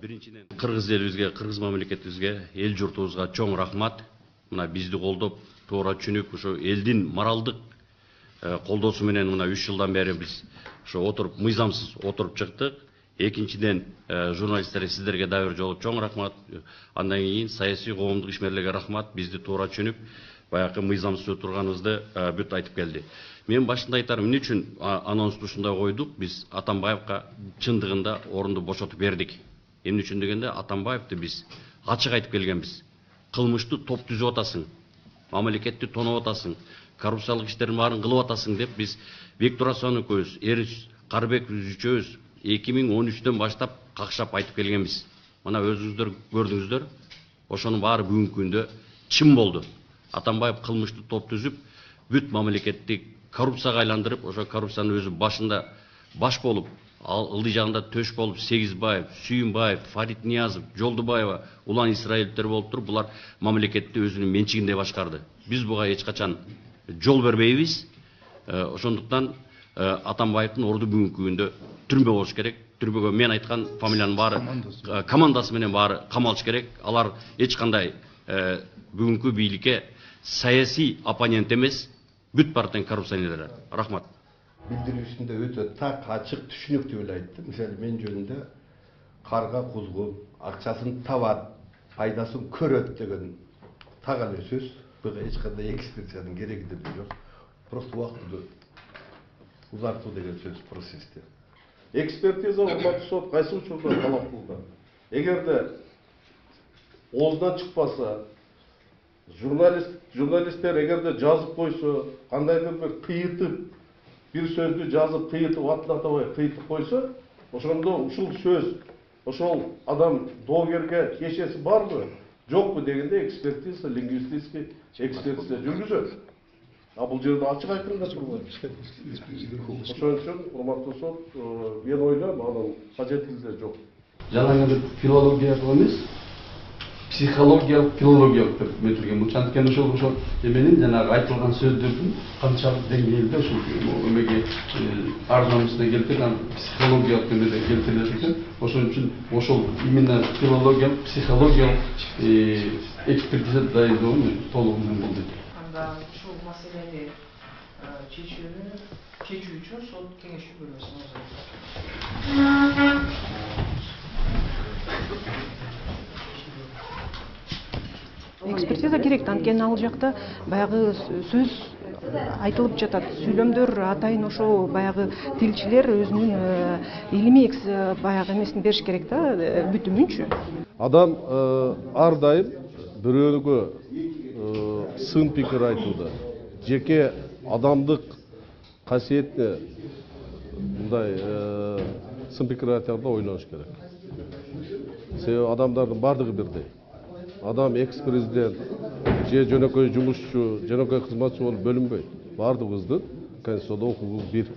Биринчиден кыргыз элибизге, кыргыз мамлекетибизге, эл журтубузга чоң рахмат. Мына бизди колдоп, туура түшүнүп, ошо элдин моралдык колдоосу менен мына 3 жылдан бери биз ошо отуруп, мыйзамсыз отуруп чыктык. Экинчиден журналисттер, сиздерге да бир жолу чоң рахмат. Андан кийин саясий коомдук ишмерлерге рахмат. Бизди туура түшүнүп, баягы мыйзамсыз отурганыбызды бүт айтып келди. Мен башында айтарым, эмне үчүн анонсту ушундай койдук? Биз Атамбаевка чындыгында орунду бошотуп бердик. Эмне үчүн дегенде, Атамбаевди биз ачык айтып келгенбиз. Кылмыштуу топ түзүп атасың, мамлекетти тоноп атасың, коррупциялык иштердин баарын кылып атасың деп биз Бектур Асан экөөбүз, Эрис Карыбекович үчөөбүз 2013-төн баштап какшап айтып келгенбиз. Мына өзүңүздөр көрдүңүздөр, ошонун баары бүгүнкү күндө чын болду. Атамбаев кылмыштуу топ түзүп, бүт мамлекетти коррупцияга айландырып, ошо коррупциянын өзү башында баш болуп, ылдый жагында төш болуп, Сегизбаев, Сүйүнбаев, Фарид Ниязов, Жолдубаева, Улан Исраиловдер болуп туруп, булар мамлекетти өзүнүн менчигинде башкарды. Биз буга эч качан жол бербейбиз. Ошондуктан Атамбаевдин орду бүгүнкү күндө түрмө болуш керек. Түрмөгө мен айткан фамилиянын баары командасы менен баары камалыш керек. Алар эч кандай бүгүнкү бийликке саясий оппонент эмес, бүт партиянын коррупционерлери. Рахмат. Билдирүүсүндө өтө так, ачык, түшүнүктүү эле айтты. Мисалы мен жөнүндө карга кузгу акчасын табат, пайдасын көрөт деген так эле сөз. Буга эч кандай экспертизанын кереги да жок. Просто убакытты узартуу деген сөз процессте. Экспертиза урматтуу сот кайсы учурда талап кылды? Эгерде оозунан чыкпаса, журналисттер эгерде жазып койсо, кандайдыр бир кыйытып, bir сөздү жазып кыйытып, атын атабай кыйытып койсо, ошондо ушул сөз, ошол адам доогерге кешеси барбы, жокпу дегенде экспертиза, лингвистический экспертиза жүргүзөт. А бул жерде ачык айтылган турбайбы? Ошон үчүн урматтуу сот, мен ойлойм, анын кажеттиги да жок. Жана бир филология эмес, психологиялык, филологиялык деп метилген. Бул чанткен ошол эменин жанагы айтылган сөздөрдүн канчалык деңгээлде ошол эмеге арзанысына келтирген, анан психологиялык эмеде келтирилет экен. Ошон үчүн ошол именно филологиялык, психологиялык экспертиза дайындоо толугу менен болду. Анда ушул маселени чечүү үчүн сот кеңеши бөлмөсүнө экспертиза керек, анткени ал жакта баягы сөз айтылып жатат. Сүйлөмдөр атайын ошо баягы тилчилер өзүнүн илимий баягы эмесин бериш керек да, бүтүмүнчү. Адам ар дайым бирөөгө сын пикир айтууда, жеке адамдык касиетти мындай сын пикир айтарда ойлоnuş керек. Себеби адамдардын бардыгы бирдей. Адам экс-президент, же жөнөкөй жумушчу, жөнөкөй кызматчы болуп бөлүнбөйт. Бардыгыбыздын Конституцияда укугубуз бир.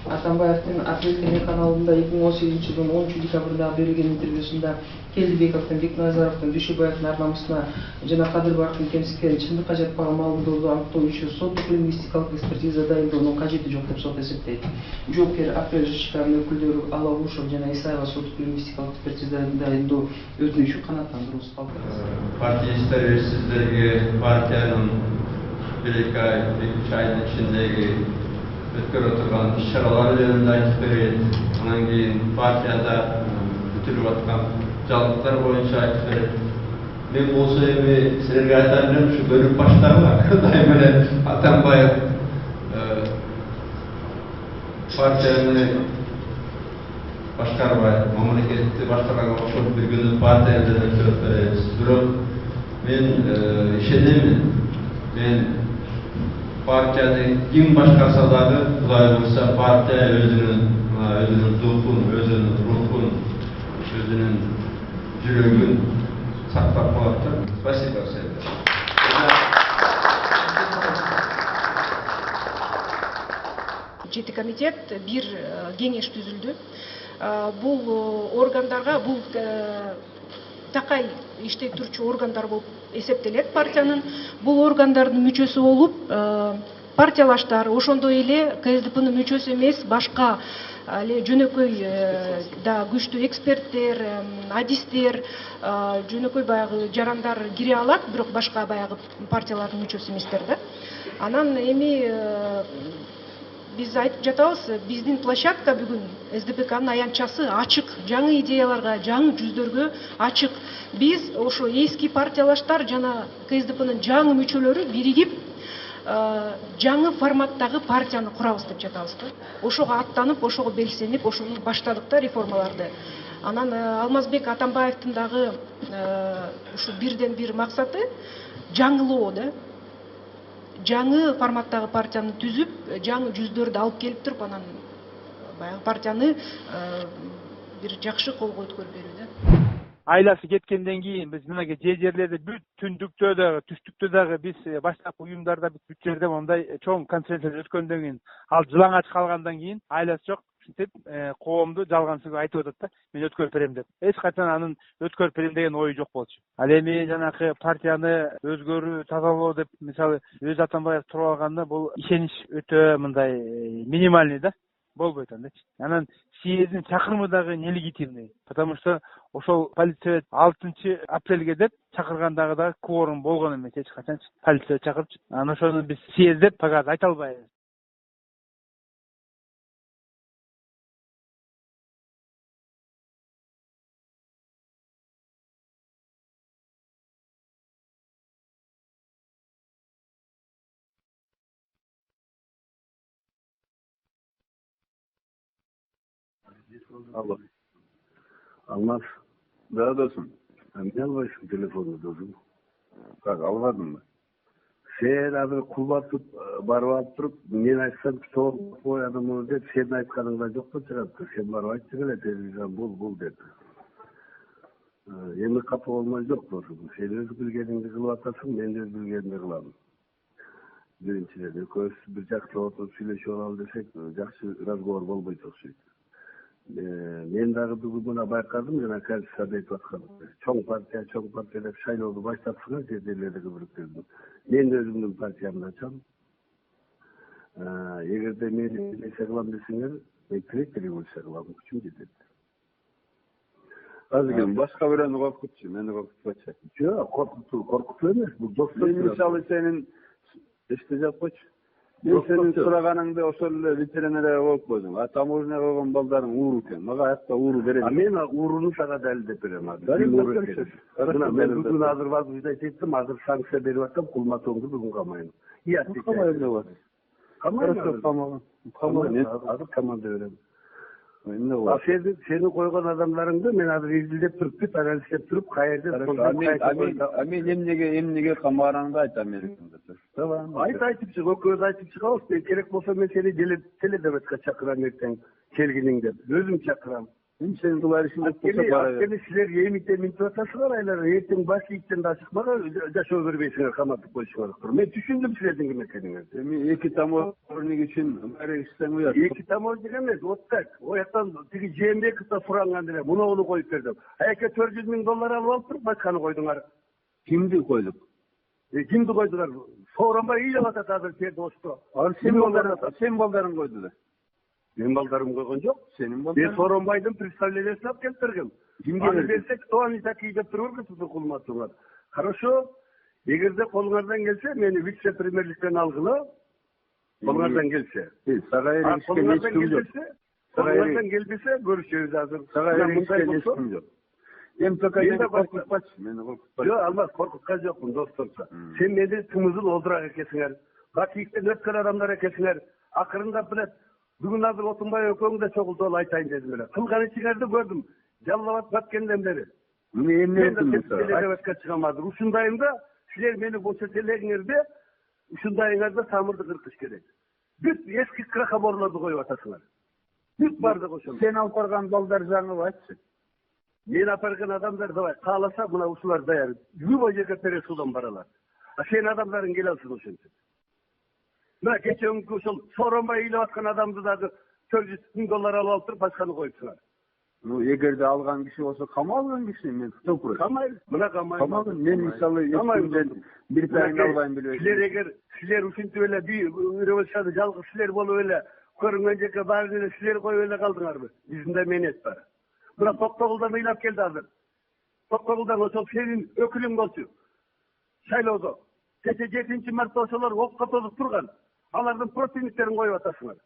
Атамбаевдин Открытый мир каналында 2018 жылдын 10 декабрда берилген интервьюсунда Келдибековдун, Бекназаровдун, Дүйшөбаевдин ар намысына жана Кадырбаевдин кемситкен чындыкка жатпаган малымдооду аныктоо үчүн соттук лингвистикалык экспертиза дайындоонун кажети жок деп сот эсептейт. Жоопкер Апрель ЖЧКнын өкүлдөрү Алаушов жана Исаева соттук лингвистикалык экспертиза дайындоо өтүнүчүн канааттандыруусуз калдырды. Partiya ister sizlerge partiyanın bir ay, 2 ayın içindeki ötkör oturgan iş-şaralar üzerinde aytıp berет. Ondan keyin partiyada бүтүлүп аткан жалгыктар боюнча айтып берет. Мен болсо эми силерге айтам элем, ушу бөлүп баштагыла. Дайым эле Атамбаев партияны башкарбай, мамлекетти башкарганга окшоп бир күнү партиядан өтүп беребиз. Бирок мен ишенемин. Мен партияны ким башкарса дагы, Кудай буйрса партия өзүнүн духун, өзүнүн рухун, өзүнүн жүрөгүн сактап калат. Спасибо всем. Жети комитет бир кеңеш түзүлдү. Бул органдарга, бул такай иштей турчу органдар болуп эсептелет партиянын. Бул органдардын мүчөсү болуп партиялаштар, ошондой эле КСДПнын мүчөсү эмес башка эле жөнөкөй да күчтүү эксперттер, адистер, жөнөкөй баягы жарандар кире алат, бирок башка баягы партиялардын мүчөсү эместер да. Анан эми биз айтып жатабыз, биздин площадка бүгүн СДПКнын аянтчасы ачык, жаңы идеяларга, жаңы жүздөргө ачык. Биз ошо эски партиялаштар жана КСДПнын жаңы мүчөлөрү биригип жаңы форматтагы партияны курабыз деп жатабыз да. Ошого аттанып, ошого белсенип, ошону баштадык да реформаларды. Анан Алмазбек Атамбаевдин дагы ушу бирден бир максаты жаңылоо да. Жаңы форматтагы партияны түзүп, жаңы жүздөрдү алып келип туруп, анан баягы партияны бир жакшы колго өткөрүп берүү да. Айласы кеткенден кийин биз мынакей жерлерде бүт түндүктө дагы, түштүктө дагы биз баштапкы уюмдарда бүт жерде мондай чоң конференция өткөндөн кийин, ал жылаңач калгандан кийин айласы жок ушинтип коомду жалгансыз айтып атат да, мен өткөрүп берем деп. Эч качан анын өткөрүп берем деген ою жок болчу. Ал эми жанакы партияны өзгөрүү, тазалоо деп мисалы өзү Атамбаев туруп алганда бул ишенич өтө мындай минимальный да. Болбойт андачы. Анан съездин чакырымы дагы нелегитимный, потому что ошол полиция 6 апрелге деп чакыргандагы дагы кворум болгон эмес эч качанчы. Полиция чакырчу. Анан ошону биз съезд деп пока айта албайбыз. Алло. Алмаз. Да, досым. Не албайсың телефонду, досым? Как, албадың мı? Сен азыр кулбатып, барып алып туруп, мен айтсам, соғып қоядым оны деп, сен айтканыңда жоқ па чыгат. Сен барып айтты келе, телевизион бул деп. Эми капа болмой жок, досым. Сен өз билгениңди кылып атасың, мен өз билгенимди кылам. Биринчиден, экөөбүз бир жакшы отуруп сүйлөшүп алалы десек, жакшы разговор болбойт окшойт. Мен дагы бүгүн мына байкадым, жана қазір айтып аткан. Чоң партия деп шайлоодо баштапсыңар, жерлердеги бириктерди. Мен өзүмдүн партиямды ачам. Эгерде мен нерсе кылам десеңер, мен тирек революция кылам, күчүм жетет. Азыр башка бирөөнү коркутчу, мени коркутпачы. Жок, коркутуу эмес, бул достук. Мен мисалы сенин эчте жапкычы. Мен сенин сураганыңды ошол эле ветеринарияга коюп койдум. А таможняга койгон балдарың ууру экен. Мага аякта ууру берет. Мен ууруну сага далилдеп берем. Мен бүгүн азыр возбуждать еттим, азыр санкция берип атам, кулматоңду бүгүн камайын. Камайын. Азыр каманда берем. Сени койгон адамдарыңды мен азыр изилдеп туруп, бүт анализ иштеп туруп, каерде мен эмнеге камаганыңды айтам мен. Айтып чык, экөөбүз айтып чыгабыз. Керек болсо мен сени теледебатка чакырам эртең, келгиниң деп. Өзүм чакырам. Мен сени кылар ишинде Сени силер эмитип атасыңар, айлар эртең баш ийиттен да чыкмага жашоо бербейсиңер, каматып коюшуңар. Мен түшүндүм силердин ким экениңерди. Эми эки таможник үчүн баары иштең уят. Эки таможник эмес, вот так. Ояктан тиги Жээнбековду суранган эле, муну коюп бердим. Эке $400,000 алып алып туруп, башканы койдуңар. Кимди койдук? Кимди койдуңар? Сооронбай ыйлап атат азыр жерде ошто. Сен балдарың койду да. Мен балдарым койгон жок. Сенин балдарың. Мен Сооронбайдын представлениесин алып келип бергем. Кимге берсек, то они такие деп турган кулматыңар. Хорошо. Эгерде колуңардан келсе, мени вице-премьерликтен алгыла. Колуңардан келсе. Сага эришкен эч ким жок. Колуңардан келбесе, көрүшөбүз азыр. Сага эришкен эч ким жок. МПК коркутпачы, мени коркутпачы. Жок, Алмаз, коркуткан жокмун, досторча. Сен мени тымызыл олдурак экенсиңер. Бакиевден өткөн адамдар экенсиңер. Акырындап билет. Бүгүн азыр Отунбай экөөң да чогултуп айтайын дедим эле. Кылган ишиңерди көрдүм. Жаллап баткенден бери. Мен телевизионга чыгам азыр. Ушундайында силер мени көрсөтөлөрүңөрдө, ушундайыңарда тамырды кыркыш керек. Бүт эски крахоборлорду коюп атасыңар. Бүт бардыгы ошол. Сен алып барган балдар жаңы айтчы. Мен апарган адамдар давай кааласа, мына ушулар даяр. Любой жерге пересудон баралар. А сен адамдарың келе алсын ошентип. Мына кечеүнкү ошол Сооронбай ыйлап аткан адамды дагы $400,000 алып алып туруп, башканы коюпсуңар. Ну, эгерде алган киши болсо камалган киши мен туруп турат. Камайбыз. Мына камайбыз. Камалган. Мен мисалы эчкимден бир тайын албайм билбейм. Силер эгер силер ушинтип эле революцияда жалгыз силер болуп эле көрүнгөн жерге барып эле силер коюп эле калдыңарбы? Биздин да менет бар. Бирок Токтогулдан ыйлап келди азыр. Токтогулдан ошол сенин өкүлүң болчу. Шайлоодо. Кече 7-мартта ошолор окко тосуп турган. Алардын противниктерин коюп атасыңар.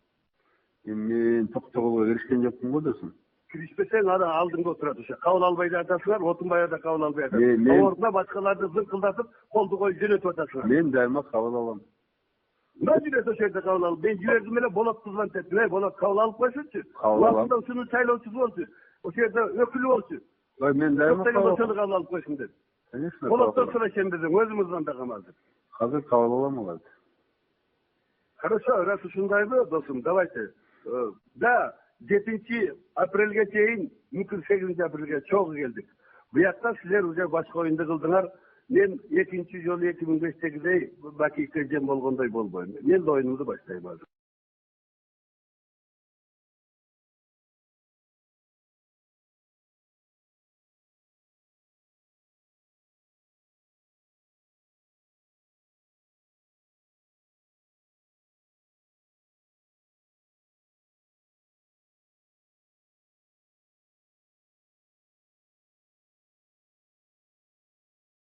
Мен Токтогулга киришкен жокмун го досум. Киришпесең ана алдыңда отурат ошо. Кабыл албай да атасыңар, отунбай да кабыл албай атасыңар. Ордуна башкаларды зыңкылдатып, колду коюп жөнөтүп атасыңар. Мен дайыма кабыл алам. Мен жүрөт ошол жерде кабыл алып, мен жибердим эле Болот кызман деп, Болот кабыл алып койсунчу. Уақытында ушунун шайлоочусу болчу. Ошол жерде өкүлү болчу. Мен дайыма кабыл алып койсун деп. Болоттон сурашем десең, өзүмүздөн да камалды. Азыр кабыл алам аларды. Хорошо, раз ушундайбы, досум, давайте. Да, 7 апрелге чейин, мүмкүн 8 апрелге чогуу келдик. Буякта силер уже башка оюнду кылдыңар. Мен экинчи жолу 2005-тегидей Бакийке жем болгондой болбойм. Мен да оюнумду баштайм азыр.